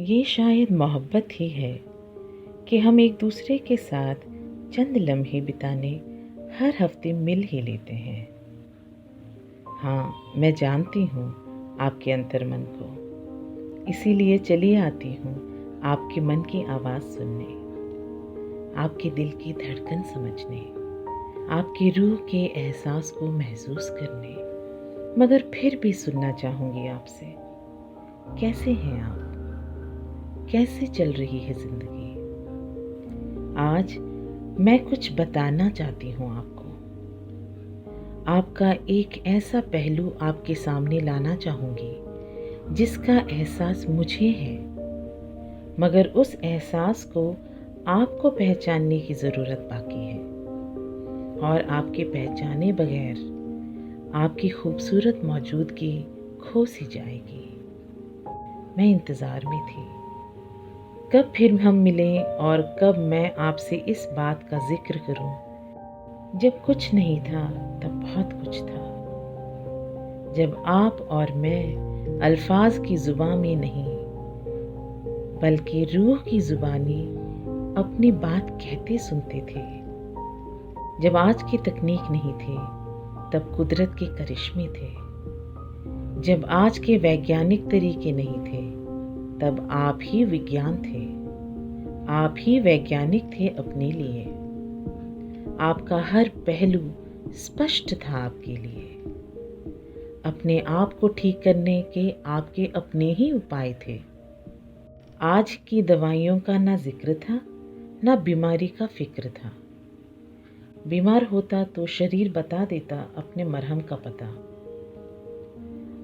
ये शायद मोहब्बत ही है कि हम एक दूसरे के साथ चंद लम्हे बिताने हर हफ्ते मिल ही लेते हैं। हाँ, मैं जानती हूँ आपके अंतर्मन को, इसीलिए चली आती हूँ आपके मन की आवाज़ सुनने, आपके दिल की धड़कन समझने, आपकी रूह के एहसास को महसूस करने। मगर फिर भी सुनना चाहूँगी आपसे, कैसे हैं आप? कैसे चल रही है ज़िंदगी? आज मैं कुछ बताना चाहती हूँ आपको। आपका एक ऐसा पहलू आपके सामने लाना चाहूँगी जिसका एहसास मुझे है, मगर उस एहसास को आपको पहचानने की ज़रूरत बाकी है। और आपके पहचाने बगैर आपकी खूबसूरत मौजूदगी खो सी जाएगी। मैं इंतज़ार में थी, कब फिर हम मिलें और कब मैं आपसे इस बात का जिक्र करूं। जब कुछ नहीं था तब बहुत कुछ था। जब आप और मैं अल्फाज की ज़ुबान में नहीं बल्कि रूह की ज़ुबानी अपनी बात कहते सुनते थे। जब आज की तकनीक नहीं थी तब कुदरत के करिश्मे थे। जब आज के वैज्ञानिक तरीके नहीं थे तब आप ही विज्ञान थे। आप ही वैज्ञानिक थे अपने लिए। आपका हर पहलू स्पष्ट था आपके लिए। अपने आप को ठीक करने के आपके अपने ही उपाय थे। आज की दवाइयों का ना जिक्र था, ना बीमारी का फिक्र था। बीमार होता तो शरीर बता देता अपने मरहम का पता।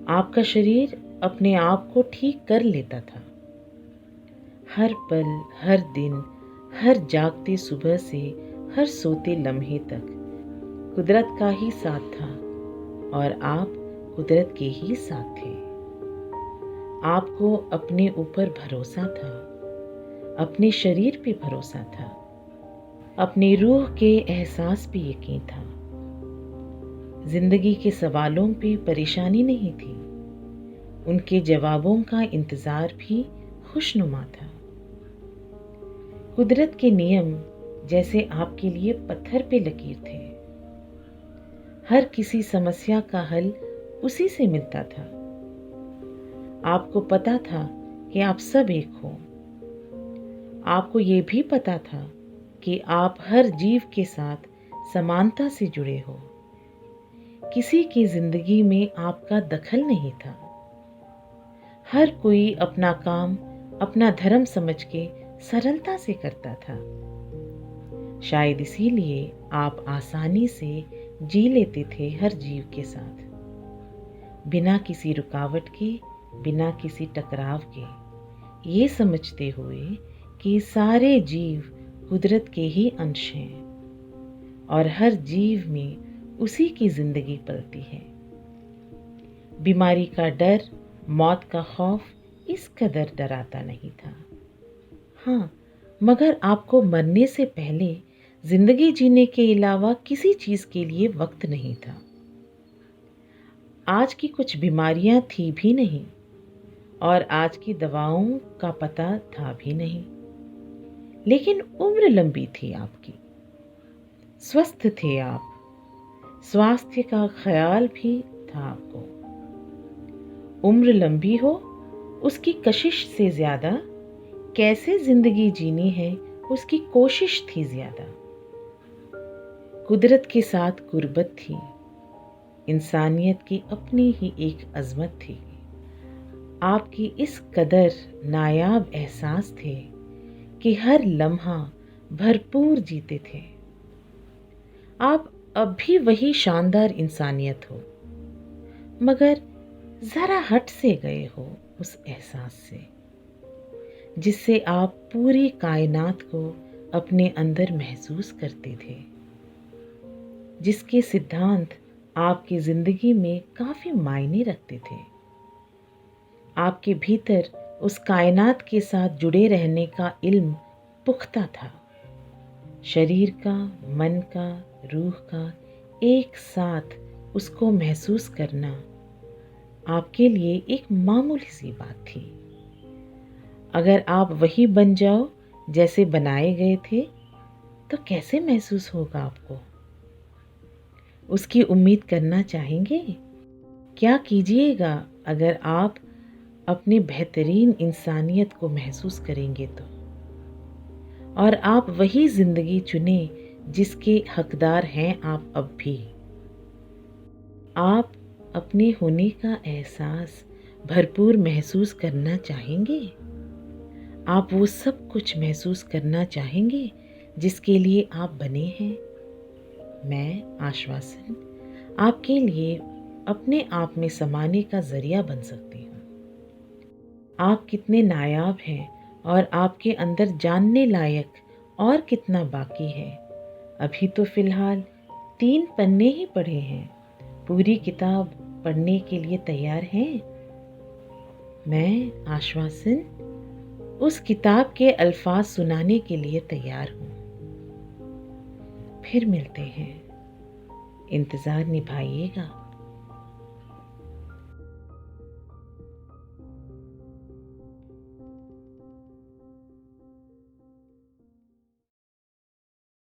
आपका शरीर अपने आप को ठीक कर लेता था। हर पल, हर दिन, हर जागते सुबह से हर सोते लम्हे तक कुदरत का ही साथ था और आप कुदरत के ही साथ थे। आपको अपने ऊपर भरोसा था, अपने शरीर पे भरोसा था, अपनी रूह के एहसास पे यकीन था। जिंदगी के सवालों पे परेशानी नहीं थी, उनके जवाबों का इंतज़ार भी खुशनुमा था। कुदरत के नियम जैसे आपके लिए पत्थर पे लकीर थे। हर किसी समस्या का हल उसी से मिलता था। आपको पता था कि आप सब एक हो। आपको ये भी पता था कि आप हर जीव के साथ समानता से जुड़े हो। किसी की जिंदगी में आपका दखल नहीं था। हर कोई अपना काम अपना धर्म समझ के सरलता से करता था। शायद इसीलिए आप आसानी से जी लेते थे हर जीव के साथ, बिना किसी रुकावट के, बिना किसी टकराव के, ये समझते हुए कि सारे जीव कुदरत के ही अंश हैं और हर जीव में उसी की जिंदगी पलती है। बीमारी का डर, मौत का खौफ इस कदर डराता नहीं था। हाँ, मगर आपको मरने से पहले जिंदगी जीने के अलावा किसी चीज के लिए वक्त नहीं था। आज की कुछ बीमारियां थी भी नहीं और आज की दवाओं का पता था भी नहीं, लेकिन उम्र लंबी थी आपकी। स्वस्थ थे आप, स्वास्थ्य का ख्याल भी था आपको। उम्र लंबी हो उसकी कशिश से ज्यादा कैसे जिंदगी जीनी है उसकी कोशिश थी ज्यादा। कुदरत के साथ गुर्बत थी, इंसानियत की अपनी ही एक अजमत थी। आपकी इस कदर नायाब एहसास थे कि हर लम्हा भरपूर जीते थे। आप अब भी वही शानदार इंसानियत हो, मगर जरा हट से गए हो उस एहसास से जिससे आप पूरी कायनात को अपने अंदर महसूस करते थे, जिसके सिद्धांत आपकी जिंदगी में काफी मायने रखते थे। आपके भीतर उस कायनात के साथ जुड़े रहने का इल्म पुख्ता था। शरीर का, मन का, रूह का एक साथ उसको महसूस करना आपके लिए एक मामूली सी बात थी। अगर आप वही बन जाओ जैसे बनाए गए थे तो कैसे महसूस होगा आपको? उसकी उम्मीद करना चाहेंगे? क्या कीजिएगा अगर आप अपनी बेहतरीन इंसानियत को महसूस करेंगे तो? और आप वही ज़िंदगी चुने जिसके हकदार हैं आप अब भी। आप अपने होने का एहसास भरपूर महसूस करना चाहेंगे? आप वो सब कुछ महसूस करना चाहेंगे जिसके लिए आप बने हैं? मैं आश्वासन आपके लिए अपने आप में समाने का ज़रिया बन सकती हूँ। आप कितने नायाब हैं और आपके अंदर जानने लायक और कितना बाकी है। अभी तो फ़िलहाल 3 पन्ने ही पढ़े हैं। पूरी किताब पढ़ने के लिए तैयार हैं? मैं आश्वासन उस किताब के अल्फाज सुनाने के लिए तैयार हूँ। फिर मिलते हैं। इंतज़ार निभाइएगा।